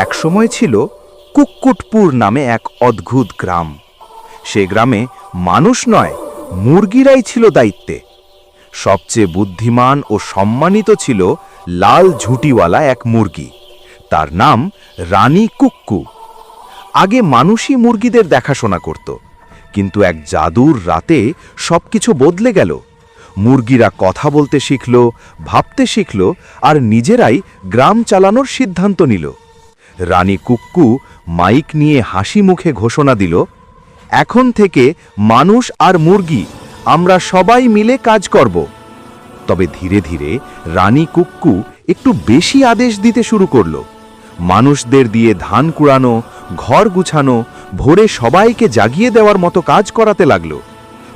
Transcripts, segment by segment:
একসময় ছিল কুক্কুটপুর নামে এক অদ্ভুত গ্রাম। সে গ্রামে মানুষ নয়, মুরগিরাই ছিল দায়িত্বে। সবচেয়ে বুদ্ধিমান ও সম্মানিত ছিল লাল ঝুঁটিওয়ালা এক মুরগি। তার নাম রানী কুক্কু। আগে মানুষই মুরগিদের দেখাশোনা করত, কিন্তু এক জাদুর রাতে সবকিছু বদলে গেল। মুরগিরা কথা বলতে শিখল, ভাবতে শিখল, আর নিজেরাই গ্রাম চালানোর সিদ্ধান্ত নিল। রানী কুক্কু মাইক নিয়ে হাসি মুখে ঘোষণা দিল, এখন থেকে মানুষ আর মুরগি আমরা সবাই মিলে কাজ করব। তবে ধীরে ধীরে রানী কুক্কু একটু বেশি আদেশ দিতে শুরু করল। মানুষদের দিয়ে ধান কুড়ানো, ঘর গুছানো, ভোরে সবাইকে জাগিয়ে দেওয়ার মতো কাজ করাতে লাগল।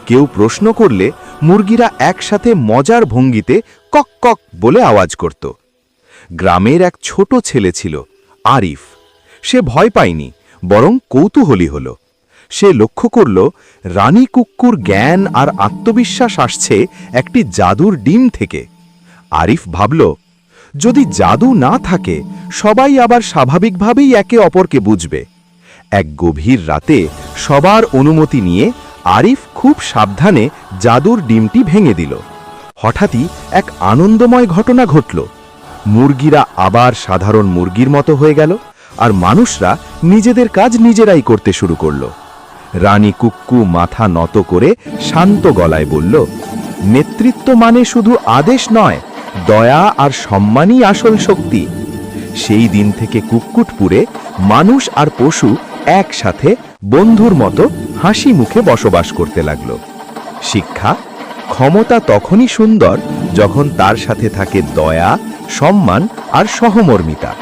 কেউ প্রশ্ন করলে মুরগিরা একসাথে মজার ভঙ্গিতে কক কক বলে আওয়াজ করত। গ্রামের এক ছোট ছেলে ছিল, আরিফ। সে ভয় পায়নি, বরং কৌতূহলী হল। সে লক্ষ্য করল রানী কুক্কুর জ্ঞান আর আত্মবিশ্বাস আসছে একটি জাদুর ডিম থেকে। আরিফ ভাবল, যদি জাদু না থাকে সবাই আবার স্বাভাবিকভাবেই একে অপরকে বুঝবে। এক গভীর রাতে সবার অনুমতি নিয়ে আরিফ খুব সাবধানে জাদুর ডিমটি ভেঙে দিল। হঠাৎই এক আনন্দময় ঘটনা ঘটল। মুরগিরা আবার সাধারণ মুরগির মতো হয়ে গেল, আর মানুষরা নিজেদের কাজ নিজেরাই করতে শুরু করল। রানী কুক্কু মাথা নত করে শান্ত গলায় বলল, নেতৃত্ব মানে শুধু আদেশ নয়, দয়া আর সম্মানই আসল শক্তি। সেই দিন থেকে কুক্কুটপুরে মানুষ আর পশু একসাথে বন্ধুর মতো হাসি মুখে বসবাস করতে লাগল। শিক্ষা: ক্ষমতা তখনই সুন্দর যখন তার সাথে থাকে দয়া, সম্মান আর সহমর্মিতা।